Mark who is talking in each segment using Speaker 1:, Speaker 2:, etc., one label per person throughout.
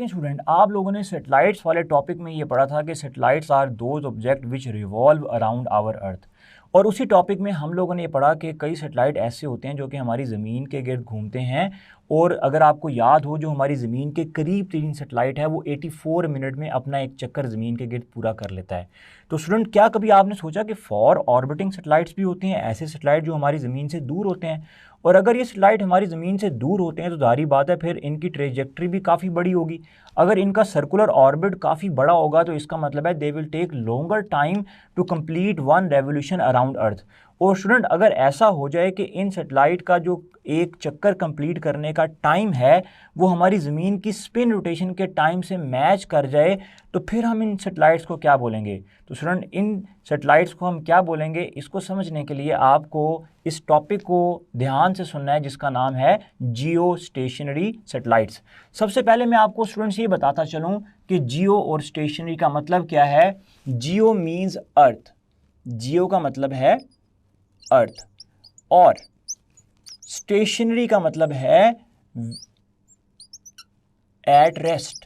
Speaker 1: देखें स्टूडेंट, आप लोगों ने सैटेलाइट्स वाले टॉपिक में ये पढ़ा था कि satellites are those object which revolve around our earth. और उसी टॉपिक में हम लोगों ने ये पढ़ा कि कई सैटेलाइट ऐसे होते हैं जो कि हमारी ज़मीन के गिर्द घूमते हैं। और अगर आपको याद हो, जो हमारी ज़मीन के करीब तरीन सैटेलाइट है वो 84 मिनट में अपना एक चक्कर ज़मीन के गिर्द पूरा कर लेता है। तो स्टूडेंट, क्या कभी आपने सोचा कि फॉर ऑर्बिटिंग सैटेलाइट्स भी होती हैं, ऐसे सैटेलाइट जो हमारी ज़मीन से दूर होते हैं? और अगर ये सैटेलाइट हमारी ज़मीन से दूर होते हैं तो जाहिर बात है फिर इनकी ट्रेजेक्ट्री भी काफ़ी बड़ी होगी। अगर इनका सर्कुलर ऑर्बिट काफ़ी बड़ा होगा तो इसका मतलब है they will take longer time to complete one revolution around earth. और स्टूडेंट, अगर ऐसा हो जाए कि इन सैटेलाइट का जो एक चक्कर कंप्लीट करने का टाइम है वो हमारी ज़मीन की स्पिन रोटेशन के टाइम से मैच कर जाए, तो फिर हम इन सैटेलाइट्स को क्या बोलेंगे? तो स्टूडेंट, इन सैटेलाइट्स को हम क्या बोलेंगे, इसको समझने के लिए आपको इस टॉपिक को ध्यान से सुनना है जिसका नाम है जियो स्टेशनरी सैटेलाइट्स। सबसे पहले मैं आपको स्टूडेंट्स ये बताता चलूँ कि जियो और स्टेशनरी का मतलब क्या है। जियो मीन्स अर्थ, जियो का मतलब है अर्थ, और स्टेशनरी का मतलब है एट रेस्ट।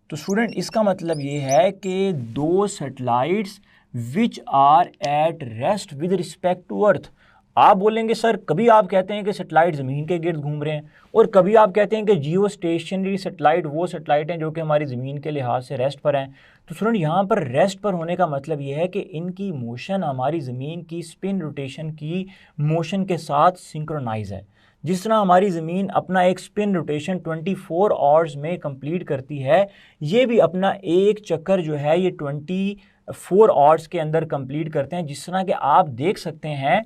Speaker 1: तो स्टूडेंट, इसका मतलब ये है कि दो satellites which are at rest with respect to earth. आप बोलेंगे सर, कभी आप कहते हैं कि सैटेलाइट ज़मीन के गिर्द घूम रहे हैं और कभी आप कहते हैं कि जियो स्टेशनरी सैटेलाइट वो सैटेलाइट हैं जो कि हमारी ज़मीन के लिहाज से रेस्ट पर हैं। तो स्टूडेंट, यहाँ पर रेस्ट पर होने का मतलब ये है कि इनकी मोशन हमारी ज़मीन की स्पिन रोटेशन की मोशन के साथ सिंक्रोनाइज है। जिस तरह हमारी ज़मीन अपना एक स्पिन रोटेशन 24 आवर्स में कंप्लीट करती है, ये भी अपना एक चक्कर जो है ये 24 आवर्स के अंदर कंप्लीट करते हैं। जिस तरह के आप देख सकते हैं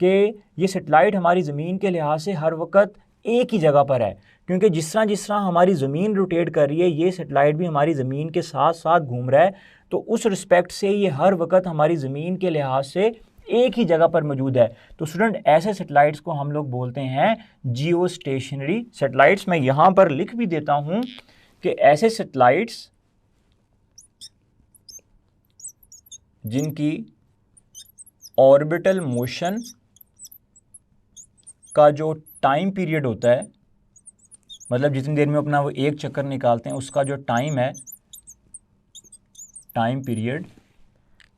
Speaker 1: कि ये सैटेलाइट हमारी ज़मीन के लिहाज से हर वक्त एक ही जगह पर है, क्योंकि जिस तरह हमारी ज़मीन रोटेट कर रही है ये सैटेलाइट भी हमारी ज़मीन के साथ साथ घूम रहा है। तो उस रिस्पेक्ट से ये हर वक्त हमारी ज़मीन के लिहाज से एक ही जगह पर मौजूद है। तो स्टूडेंट, ऐसे सैटेलाइट्स को हम लोग बोलते हैं जियो स्टेशनरी सैटेलाइट्स। मैं यहाँ पर लिख भी देता हूँ कि ऐसे सैटेलाइट्स जिनकी ऑर्बिटल मोशन का जो टाइम पीरियड होता है, मतलब जितनी देर में अपना वो एक चक्कर निकालते हैं, उसका जो टाइम है, time period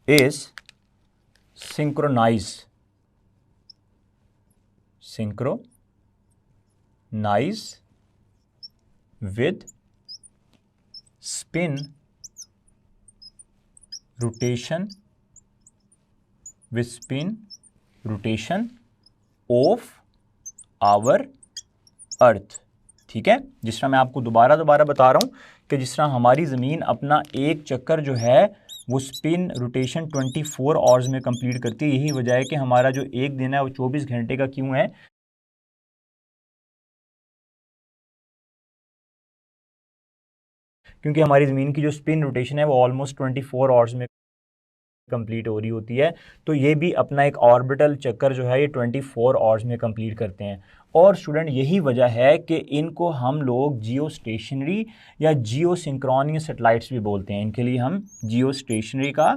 Speaker 1: is synchronize with spin rotation of our earth. ठीक है, जिस तरह मैं आपको दोबारा बता रहा हूँ कि जिस तरह हमारी ज़मीन अपना एक चक्कर जो है वो स्पिन रोटेशन 24 आवर्स में कंप्लीट करती है। यही वजह है कि हमारा जो एक दिन है वो 24 घंटे का क्यों है, क्योंकि हमारी ज़मीन की जो स्पिन रोटेशन है वो ऑलमोस्ट 24 आवर्स में कंप्लीट हो रही होती है। तो ये भी अपना एक ऑर्बिटल चक्कर जो है ये 24 आवर्स में कंप्लीट करते हैं। और स्टूडेंट, यही वजह है कि इनको हम लोग जियो स्टेशनरी या जियो सिंक्रोनियस सैटेलाइट्स भी बोलते हैं। इनके लिए हम जियो स्टेशनरी का,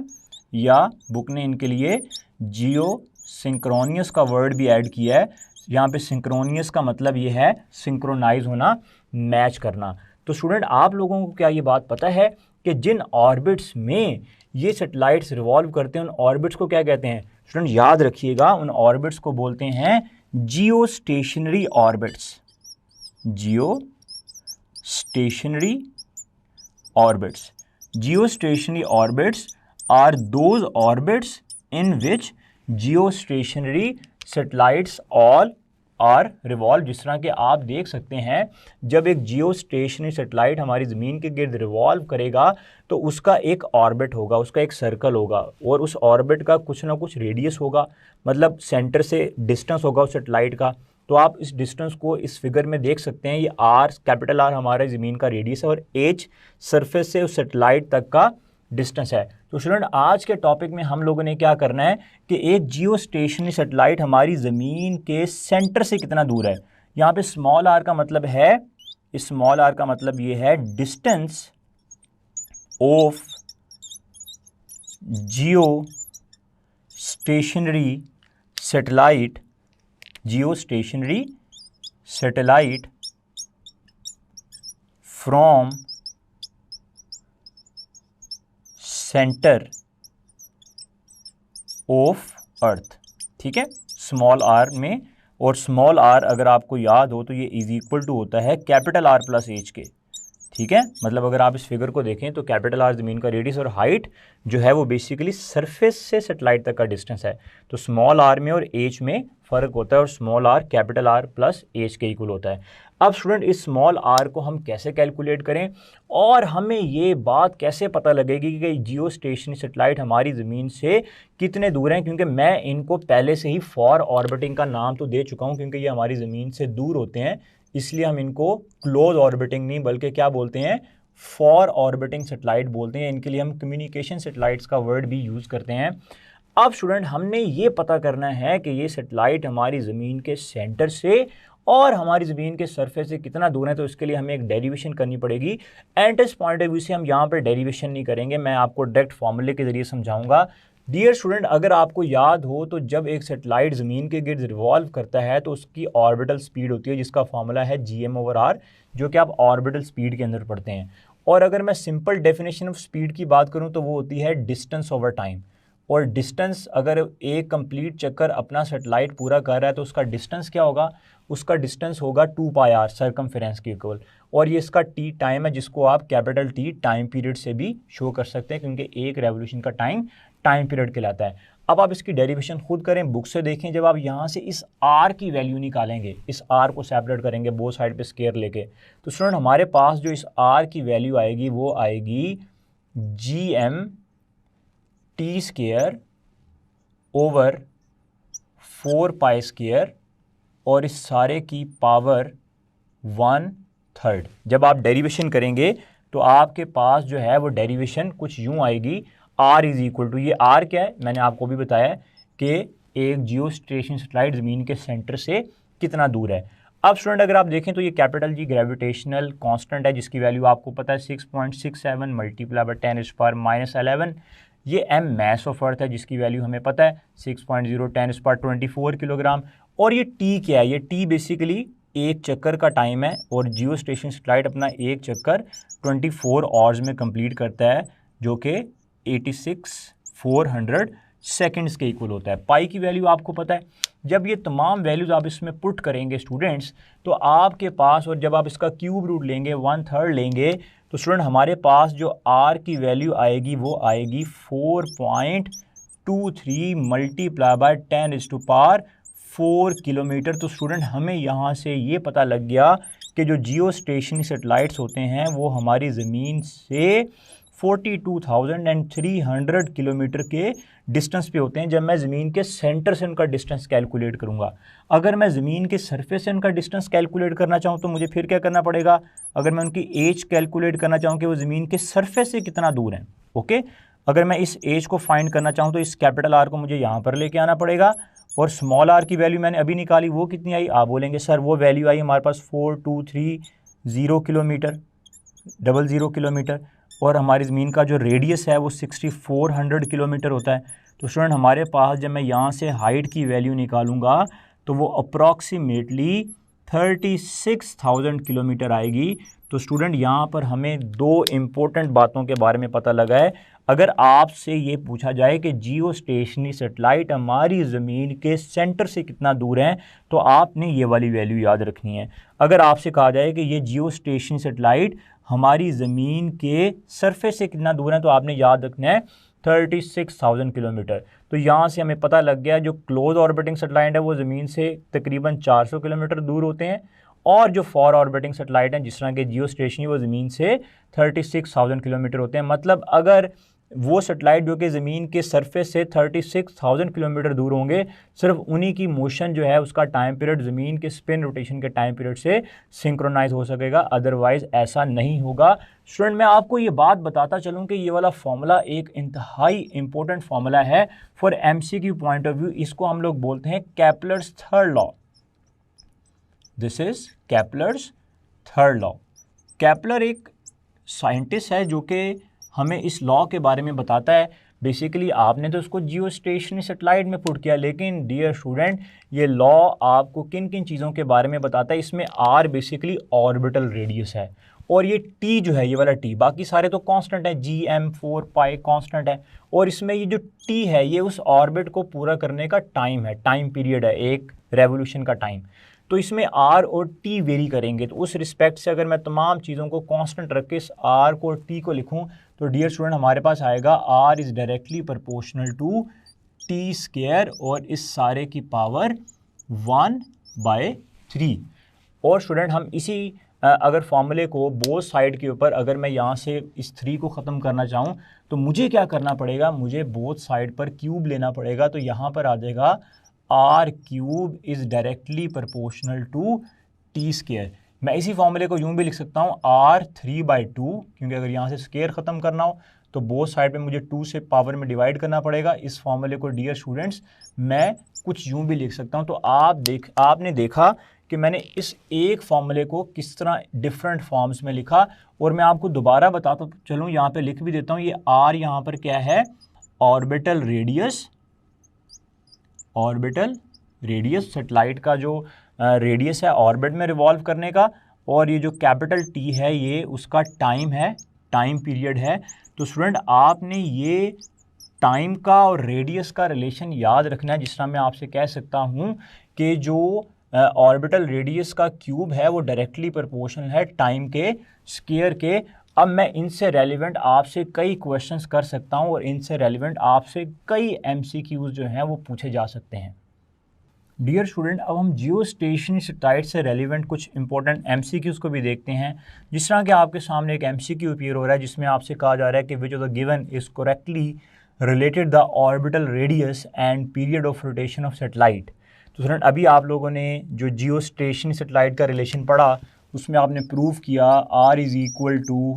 Speaker 1: या बुक ने इनके लिए जियो सिंक्रोनियस का वर्ड भी ऐड किया है। यहाँ पे सिंक्रोनियस का मतलब ये है सिंक्रोनाइज होना, मैच करना। तो स्टूडेंट, आप लोगों को क्या ये बात पता है कि जिन ऑर्बिट्स में ये सैटेलाइट्स रिवॉल्व करते हैं उन ऑर्बिट्स को क्या कहते हैं? स्टूडेंट, याद रखिएगा, उन ऑर्बिट्स को बोलते हैं geostationary orbits. Geostationary orbits. Geostationary orbits are those orbits in which geostationary satellites all are revolve. जिस तरह के आप देख सकते हैं, जब एक जियो स्टेशनरी सैटेलाइट हमारी ज़मीन के गिर्द रिवॉल्व करेगा तो उसका एक ऑर्बिट होगा, उसका एक सर्कल होगा, और उस ऑर्बिट का कुछ ना कुछ रेडियस होगा, मतलब सेंटर से डिस्टेंस होगा उस सैटेलाइट का। तो आप इस डिस्टेंस को इस फिगर में देख सकते हैं। ये आर, कैपिटल आर हमारे ज़मीन का रेडियस है और एच सरफेस से उस सैटेलाइट तक का डिस्टेंस है। तो स्टूडेंट, आज के टॉपिक में हम लोगों ने क्या करना है कि एक जियो स्टेशनरी सैटेलाइट हमारी ज़मीन के सेंटर से कितना दूर है। यहाँ पे स्मॉल आर का मतलब है, स्मॉल आर का मतलब ये है distance of Jio stationery satellite, Jio stationery satellite from centre of earth, ठीक है, स्मॉल आर में। और स्मॉल आर अगर आपको याद हो तो ये इज इक्वल टू होता है कैपिटल आर प्लस एच के, ठीक है। मतलब अगर आप इस फिगर को देखें तो कैपिटल आर ज़मीन का रेडियस और हाइट जो है वो बेसिकली सरफेस से सैटेलाइट तक का डिस्टेंस है। तो स्मॉल आर में और एच में फ़र्क होता है और small are capital R plus H के इक्वल होता है। अब स्टूडेंट इस स्मॉल आर को हम कैसे कैलकुलेट करें और हमें ये बात कैसे पता लगेगी कि जियो स्टेशनरी सैटेलाइट हमारी ज़मीन से कितने दूर हैं, क्योंकि मैं इनको पहले से ही फॉर ऑर्बिटिंग का नाम तो दे चुका हूँ, क्योंकि ये हमारी ज़मीन से दूर होते हैं, इसलिए हम इनको क्लोज ऑर्बिटिंग नहीं बल्कि क्या बोलते हैं, फॉर ऑर्बिटिंग सैटेलाइट बोलते हैं। इनके लिए हम कम्युनिकेशन सैटेलाइट्स का वर्ड भी यूज़ करते हैं। अब स्टूडेंट हमने ये पता करना है कि ये सैटेलाइट हमारी ज़मीन के सेंटर से और हमारी ज़मीन के सरफेस से कितना दूर है, तो इसके लिए हमें एक डेरिवेशन करनी पड़ेगी। एंट्रेंस पॉइंट ऑफ व्यू से हम यहाँ पर डेरिवेशन नहीं करेंगे, मैं आपको डायरेक्ट फॉर्मूले के जरिए समझाऊंगा। डियर स्टूडेंट, अगर आपको याद हो तो जब एक सैटेलाइट ज़मीन के गिर्द रिवॉल्व करता है तो उसकी ऑर्बिटल स्पीड होती है जिसका फॉर्मूला है GM/R, जो कि आप ऑर्बिटल स्पीड के अंदर पढ़ते हैं। और अगर मैं सिंपल डेफिनेशन ऑफ स्पीड की बात करूं तो वो होती है डिस्टेंस ओवर टाइम। और डिस्टेंस, अगर एक कंप्लीट चक्कर अपना सैटेलाइट पूरा कर रहा है तो उसका डिस्टेंस क्या होगा, उसका डिस्टेंस होगा 2πr सर्कमफेरेंस के इक्वल। और ये इसका टी टाइम है जिसको आप कैपिटल T टाइम पीरियड से भी शो कर सकते हैं, क्योंकि एक रेवोल्यूशन का टाइम पीरियड कहलाता है। अब आप इसकी डेरिवेशन खुद करें, बुक से देखें। जब आप यहाँ से इस r की वैल्यू निकालेंगे, इस r को सेपरेट करेंगे बोथ साइड पे स्केयर लेके, तो स्टूडेंट हमारे पास जो इस r की वैल्यू आएगी वो आएगी GM/T² ओवर 4π² और इस सारे की पावर 1/3। जब आप डेरिवेशन करेंगे तो आपके पास जो है वो डेरिवेशन कुछ यूं आएगी, R इज इक्वल टू, ये R क्या है मैंने आपको भी बताया कि एक जियो स्टेशन सैटेलाइट ज़मीन के सेंटर से कितना दूर है। अब स्टूडेंट अगर आप देखें तो ये कैपिटल G ग्रेविटेशनल कांस्टेंट है जिसकी वैल्यू आपको पता है 6.67 मल्टीप्लाई बाय 10⁻⁻11। ये M मैस ऑफ अर्थ है जिसकी वैल्यू हमें पता है 6.0 10⁻24 किलोग्राम। और ये T क्या है, ये T बेसिकली एक चक्कर का टाइम है और जियो स्टेशन सैटेलाइट अपना एक चक्कर 24 आवर्स में कंप्लीट करता है, जो कि 86,400 सेकंड्स के इक्वल होता है। पाई की वैल्यू आपको पता है। जब ये तमाम वैल्यूज़ आप इसमें पुट करेंगे स्टूडेंट्स, तो आपके पास, और जब आप इसका क्यूब रूट लेंगे 1/3 लेंगे, तो स्टूडेंट हमारे पास जो R की वैल्यू आएगी वो आएगी 4.23 मल्टीप्लाई बाय 10⁻⁴ किलोमीटर। तो स्टूडेंट हमें यहाँ से ये पता लग गया कि जो जियो स्टेशनरी सैटेलाइट्स होते हैं वो हमारी ज़मीन से 42,300 किलोमीटर के डिस्टेंस पे होते हैं जब मैं ज़मीन के सेंटर से उनका डिस्टेंस कैलकुलेट करूंगा। अगर मैं ज़मीन के सरफेस से उनका डिस्टेंस कैलकुलेट करना चाहूँ तो मुझे फिर क्या करना पड़ेगा, अगर मैं उनकी एज कैलकुलेट करना चाहूँ कि वो ज़मीन के सरफेस से कितना दूर है, ओके, अगर मैं इस एज को फाइंड करना चाहूँ तो इस कैपिटल R को मुझे यहाँ पर लेके आना पड़ेगा। और स्मॉल r की वैल्यू मैंने अभी निकाली, वो कितनी आई, आप बोलेंगे सर वो वैल्यू आई हमारे पास 4230 किलोमीटर, 00 किलोमीटर, और हमारी ज़मीन का जो रेडियस है वो 6400 किलोमीटर होता है। तो स्टूडेंट हमारे पास जब मैं यहाँ से हाइट की वैल्यू निकालूंगा तो वो अप्रॉक्सीमेटली 36,000 किलोमीटर आएगी। तो स्टूडेंट यहाँ पर हमें दो इम्पोर्टेंट बातों के बारे में पता लगा है। अगर आपसे ये पूछा जाए कि जियो स्टेशनरी सैटेलाइट हमारी ज़मीन के सेंटर से कितना दूर है तो आपने ये वाली वैल्यू याद रखनी है। अगर आपसे कहा जाए कि ये जियो स्टेशनरी सैटेलाइट हमारी ज़मीन के सरफेस से कितना दूर है तो आपने याद रखना है 36,000 किलोमीटर। तो यहाँ से हमें पता लग गया जो क्लोज ऑर्बिटिंग सैटेलाइट है वो ज़मीन से तकरीबन 400 किलोमीटर दूर होते हैं, और जो फॉर ऑर्बिटिंग सैटेलाइट हैं जिस तरह के जियो स्टेशनरी वो ज़मीन से 36,000 किलोमीटर होते हैं। मतलब अगर वो सैटेलाइट जो कि ज़मीन के सरफेस से 36,000 किलोमीटर दूर होंगे, सिर्फ उन्हीं की मोशन जो है उसका टाइम पीरियड ज़मीन के स्पिन रोटेशन के टाइम पीरियड से सिंक्रोनाइज हो सकेगा, अदरवाइज़ ऐसा नहीं होगा। स्टूडेंट मैं आपको ये बात बताता चलूँ कि ये वाला फॉर्मूला एक इंतहाई इंपॉर्टेंट फॉर्मूला है for MCQ point of view. इसको हम लोग बोलते हैं Kepler's third law. This is Kepler's third law. Kepler एक साइंटिस्ट है जो कि हमें इस लॉ के बारे में बताता है। बेसिकली आपने तो उसको जियो स्टेशनरी सैटेलाइट में पुट किया, लेकिन डियर स्टूडेंट ये लॉ आपको किन किन चीज़ों के बारे में बताता है। इसमें R बेसिकली ऑर्बिटल रेडियस है, और ये टी जो है, ये वाला टी, बाकी सारे तो कांस्टेंट है, gm4 पाई कांस्टेंट है, और इसमें ये जो टी है ये उस ऑर्बिट को पूरा करने का टाइम है, टाइम पीरियड है, एक रेवोल्यूशन का टाइम। तो इसमें आर और टी वेरी करेंगे, तो उस रिस्पेक्ट से अगर मैं तमाम चीज़ों को कांस्टेंट रख के इस आर को और टी को लिखूं तो डियर स्टूडेंट हमारे पास आएगा R is directly proportional to T square और इस सारे की पावर 1/3। और स्टूडेंट हम इसी अगर फॉर्मूले को बोथ साइड के ऊपर अगर मैं यहाँ से इस 3 को ख़त्म करना चाहूँ तो मुझे क्या करना पड़ेगा, मुझे बोथ साइड पर क्यूब लेना पड़ेगा। तो यहाँ पर आ जाएगा R cube is directly proportional to T square. मैं इसी फॉर्मूले को यूँ भी लिख सकता हूँ R3/2, क्योंकि अगर यहाँ से स्क्वायर ख़त्म करना हो तो बोथ साइड पे मुझे 2 से पावर में डिवाइड करना पड़ेगा। इस फॉर्मूले को डियर स्टूडेंट्स मैं कुछ यूँ भी लिख सकता हूँ। तो आपने देखा कि मैंने इस एक फॉर्मूले को किस तरह डिफरेंट फॉर्म्स में लिखा, और मैं आपको दोबारा बताता चलूँ, यहाँ पे लिख भी देता हूँ। ये R यहाँ पर क्या है, ऑर्बिटल रेडियस सैटेलाइट का जो रेडियस है ऑर्बिट में रिवॉल्व करने का, और ये जो कैपिटल T है ये उसका टाइम है, टाइम पीरियड है। तो स्टूडेंट आपने ये टाइम का और रेडियस का रिलेशन याद रखना है, जिस तरह मैं आपसे कह सकता हूँ कि जो ऑर्बिटल रेडियस का क्यूब है वो डायरेक्टली प्रोपोर्शनल है टाइम के स्क्वायर के। अब मैं इनसे रेलिवेंट आपसे कई क्वेश्चंस कर सकता हूँ और इनसे रेलिवेंट आपसे कई एमसीक्यूज जो हैं वो पूछे जा सकते हैं। डियर स्टूडेंट, अब हम जियो स्टेशनरी सैटेलाइट से रेलिवेंट कुछ इंपॉर्टेंट एमसीक्यूज को भी देखते हैं। जिस तरह कि आपके सामने एक एमसीक्यू अपीयर हो रहा है जिसमें आपसे कहा जा रहा है कि which of the given is correctly related the orbital radius and period of rotation of satellite. तो स्टूडेंट अभी आप लोगों ने जो जियो स्टेशनरी सैटेलाइट का रिलेशन पढ़ा उसमें आपने प्रूव किया R is equal to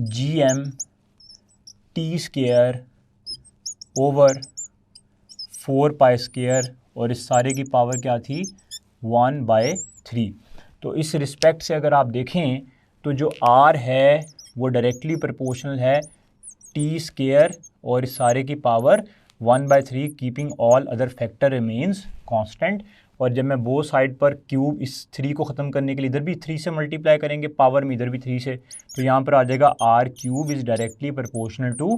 Speaker 1: gm T square over 4 pi square, और इस सारे की पावर क्या थी 1/3। तो इस रिस्पेक्ट से अगर आप देखें तो जो R है वो डायरेक्टली प्रोपोर्शनल है टी स्क्वायर और इस सारे की power 1/3, keeping all other factor remains constant. और जब मैं बोथ साइड पर क्यूब इस 3 को ख़त्म करने के लिए इधर भी 3 से मल्टीप्लाई करेंगे, पावर में इधर भी 3 से, तो यहाँ पर आ जाएगा R cube is directly proportional to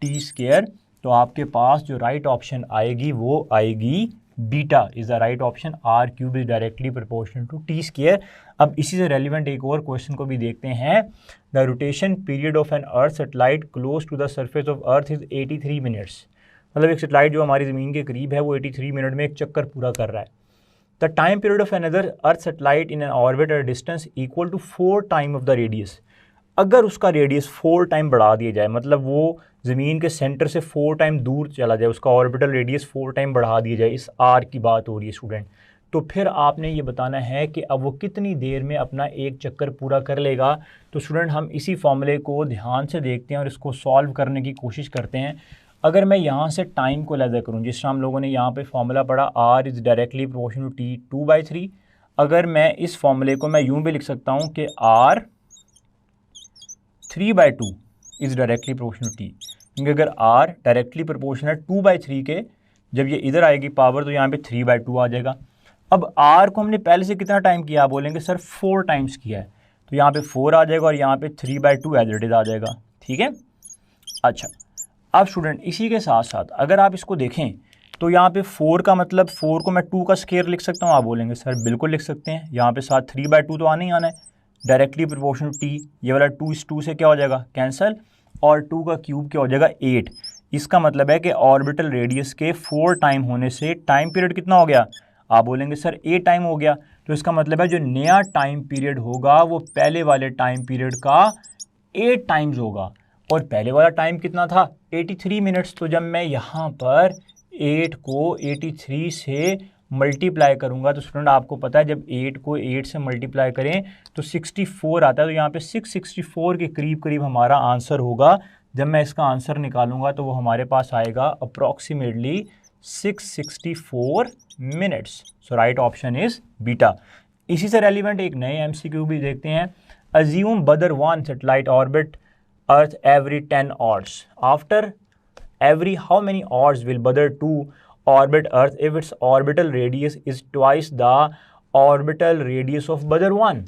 Speaker 1: T square. तो आपके पास जो राइट ऑप्शन आएगी वो आएगी beta is the right option, R cube is directly proportional to T square. अब इसी से रेलिवेंट एक और क्वेश्चन को भी देखते हैं। The rotation period of an earth satellite close to the surface of earth is 83 minutes. मतलब एक सैटेलाइट जो हमारी ज़मीन के करीब है वो 83 मिनट में एक चक्कर पूरा कर रहा है। The time period of another earth satellite in an orbit at distance equal to 4 time of the radius. अगर उसका रेडियस 4 टाइम बढ़ा दिया जाए, मतलब वो ज़मीन के सेंटर से 4 टाइम दूर चला जाए, उसका ऑर्बिटल रेडियस 4 टाइम बढ़ा दिया जाए, इस आर की बात हो रही है स्टूडेंट, तो फिर आपने ये बताना है कि अब वो कितनी देर में अपना एक चक्कर पूरा कर लेगा। तो स्टूडेंट हम इसी फॉर्मूले को ध्यान से देखते हैं और इसको सॉल्व करने की कोशिश करते हैं। अगर मैं यहाँ से टाइम को लैदा करूँ, जिस तरह हम लोगों ने यहाँ पे फॉर्मूला पढ़ा R is directly proportional to T 2/3, अगर मैं इस फॉर्मूले को मैं यूँ भी लिख सकता हूँ कि R 3/2 is directly proportional to T, क्योंकि अगर R डायरेक्टली प्रोपोर्शनल 2/3 के जब ये इधर आएगी पावर तो यहाँ पे 3/2 आ जाएगा। अब R को हमने पहले से कितना टाइम किया, आप बोलेंगे सर 4 टाइम्स किया है, तो यहाँ पे 4 आ जाएगा और यहाँ पे 3/2 एज इट इज़ आ जाएगा। ठीक है, अच्छा अब स्टूडेंट इसी के साथ साथ अगर आप इसको देखें तो यहाँ पे 4 का मतलब 4 को मैं 2 का स्क्वायर लिख सकता हूँ, आप बोलेंगे सर बिल्कुल लिख सकते हैं। यहाँ पे साथ 3/2 तो आना ही आना है, डायरेक्टली प्रोपोर्शनल T, ये वाला 2 इस 2 से क्या हो जाएगा कैंसिल, और 2 का क्यूब क्या हो जाएगा 8। इसका मतलब है कि ऑर्बिटल रेडियस के 4 टाइम होने से टाइम पीरियड कितना हो गया, आप बोलेंगे सर 8 टाइम हो गया। तो इसका मतलब है जो नया टाइम पीरियड होगा वो पहले वाले टाइम पीरियड का 8 टाइम्स होगा, और पहले वाला टाइम कितना था 83 मिनट्स। तो जब मैं यहाँ पर 8 को 83 से मल्टीप्लाई करूँगा तो स्टूडेंट आपको पता है जब 8 को 8 से मल्टीप्लाई करें तो 64 आता है, तो यहाँ पे 664 के करीब करीब हमारा आंसर होगा। जब मैं इसका आंसर निकालूंगा तो वो हमारे पास आएगा approximately 664 minutes. So right option is beta. इसी से रेलिवेंट एक नए एमसीक्यू भी देखते हैं। अज्यूम बदर 1 satellite orbit Earth every 10 hours. After every how many hours will Badr 2 orbit Earth if its orbital radius is twice the orbital radius of Badr 1?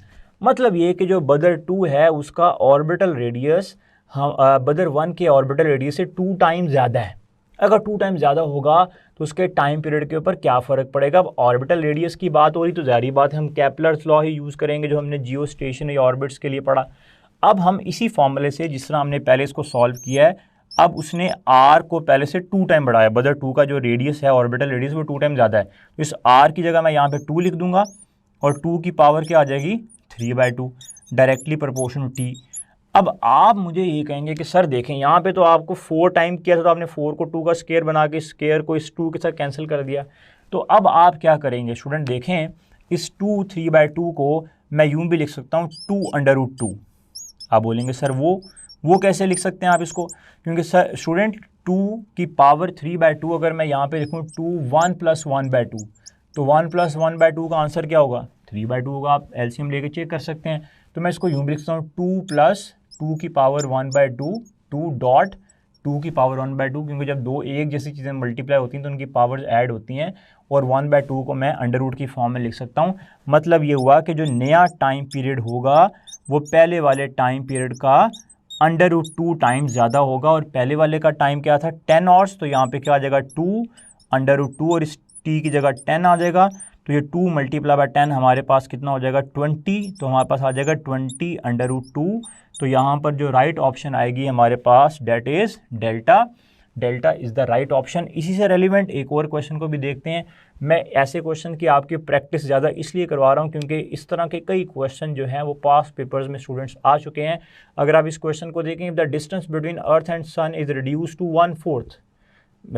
Speaker 1: मतलब ये कि जो बदर 2 है उसका ऑर्बिटल रेडियस हम बदर 1 के ऑर्बिटल रेडियस से 2 टाइम्स ज़्यादा है। अगर 2 टाइम्स ज़्यादा होगा तो उसके टाइम पीरियड के ऊपर क्या फ़र्क पड़ेगा। अब ऑर्बिटल रेडियस की बात हो रही तो ज़ाहिर बात है हम केपलर्स लॉ ही यूज़ करेंगे जो हमने जियो स्टेशनरी ऑर्बिट्स के लिए पढ़ा। अब हम इसी फॉर्मूले से जिस तरह हमने पहले इसको सॉल्व किया है, अब उसने आर को पहले से 2 टाइम बढ़ाया। बदर 2 का जो रेडियस है ऑर्बिटल रेडियस वो 2 टाइम ज़्यादा है, तो इस आर की जगह मैं यहाँ पे 2 लिख दूंगा और 2 की पावर क्या आ जाएगी 3/2 डायरेक्टली प्रोपोर्शनल टी। अब आप मुझे ये कहेंगे कि सर देखें यहाँ पे तो आपको 4 टाइम किया था तो आपने 4 को 2 का स्केयर बना के स्केयर को इस 2 के साथ कैंसिल कर दिया। तो अब आप क्या करेंगे स्टूडेंट, देखें इस 2 3/2 को मैं यूँ भी लिख सकता हूँ 2√2। आप बोलेंगे सर वो कैसे लिख सकते हैं आप इसको, क्योंकि सर स्टूडेंट 2 की पावर 3/2 अगर मैं यहाँ पे लिखूँ 2 1 + 1/2 तो 1 + 1/2 का आंसर क्या होगा 3/2 होगा। आप एलसीएम लेके चेक कर सकते हैं। तो मैं इसको यूँ भी लिख सकता हूँ 2 + 2 की पावर 1/2 2 डॉट 2 की पावर 1/2, क्योंकि जब दो एक जैसी चीज़ें मल्टीप्लाई होती हैं तो उनकी पावर्स ऐड होती हैं, और 1/2 को मैं अंडर रूट की फॉर्म में लिख सकता हूँ। मतलब ये हुआ कि जो नया टाइम पीरियड होगा वो पहले वाले टाइम पीरियड का √2 टाइम्स ज़्यादा होगा, और पहले वाले का टाइम क्या था 10 आवर्स, तो यहाँ पे क्या आ जाएगा 2 √2 और इस t की जगह 10 आ जाएगा। तो ये 2 × 10 हमारे पास कितना हो जाएगा 20, तो हमारे पास आ जाएगा 20 √2। तो यहाँ पर जो राइट ऑप्शन आएगी हमारे पास that is delta. Delta is the right option. इसी से रेलिवेंट एक और क्वेश्चन को भी देखते हैं। मैं ऐसे क्वेश्चन की आपकी प्रैक्टिस ज़्यादा इसलिए करवा रहा हूँ क्योंकि इस तरह के कई क्वेश्चन जो हैं वो पास्ट पेपर्स में स्टूडेंट्स आ चुके हैं। अगर आप इस क्वेश्चन को देखें, the distance between earth and sun is reduce to 1/4।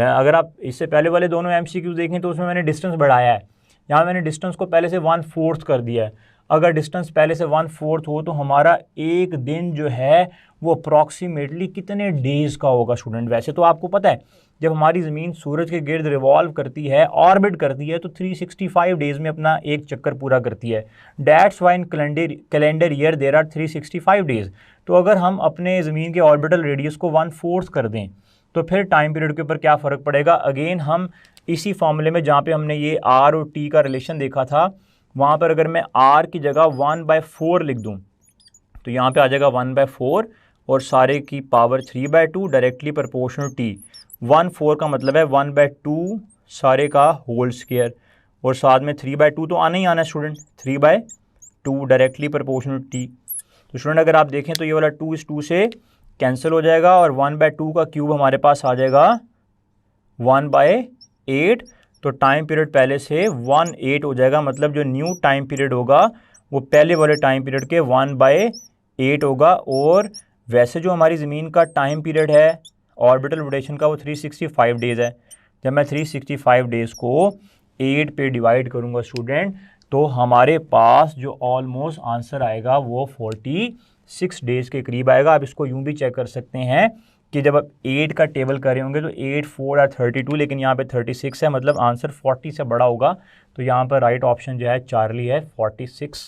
Speaker 1: अगर आप इससे पहले वाले दोनों MCQ देखें तो उसमें मैंने डिस्टेंस बढ़ाया है, यहाँ मैंने डिस्टेंस को पहले से 1/4 कर दिया है। अगर डिस्टेंस पहले से 1/4 हो तो हमारा एक दिन जो है वो अप्रॉक्सीमेटली कितने डेज़ का होगा स्टूडेंट। वैसे तो आपको पता है जब हमारी ज़मीन सूरज के गिर्द रिवॉल्व करती है, ऑर्बिट करती है, तो 365 डेज़ में अपना एक चक्कर पूरा करती है। That's why in calendar year there are 365 days. तो अगर हम अपने ज़मीन के ऑर्बिटल रेडियस को 1/4 कर दें तो फिर टाइम पीरियड के ऊपर क्या फ़र्क पड़ेगा। अगेन हम इसी फॉर्मूले में जहाँ पे हमने ये r और t का रिलेशन देखा था, वहाँ पर अगर मैं r की जगह 1/4 लिख दूँ तो यहाँ पे आ जाएगा 1/4 और सारे की पावर 3/2 डायरेक्टली प्रोपोर्शनल t। 1/4 का मतलब है 1/2 सारे का होल स्क्वायर, और साथ में 3/2 तो आना ही आना है स्टूडेंट, 3/2 डायरेक्टली प्रोपोर्शनल t। तो स्टूडेंट अगर आप देखें तो ये वाला 2 इस 2 से कैंसिल हो जाएगा और 1/2 का क्यूब हमारे पास आ जाएगा 1/8। तो टाइम पीरियड पहले से 1/8 हो जाएगा, मतलब जो न्यू टाइम पीरियड होगा वो पहले वाले टाइम पीरियड के 1/8 होगा। और वैसे जो हमारी ज़मीन का टाइम पीरियड है ऑर्बिटल रोटेशन का वो 365 डेज़ है। जब मैं 365 डेज़ को 8 पे डिवाइड करूँगा स्टूडेंट तो हमारे पास जो ऑलमोस्ट आंसर आएगा वो 46 डेज़ के करीब आएगा। आप इसको यूँ भी चेक कर सकते हैं कि जब आप 8 का टेबल कर रहे होंगे तो 8 4 या 32, लेकिन यहाँ पे 36 है, मतलब आंसर 40 से बड़ा होगा। तो यहाँ पर राइट ऑप्शन जो है चार्ली है 46।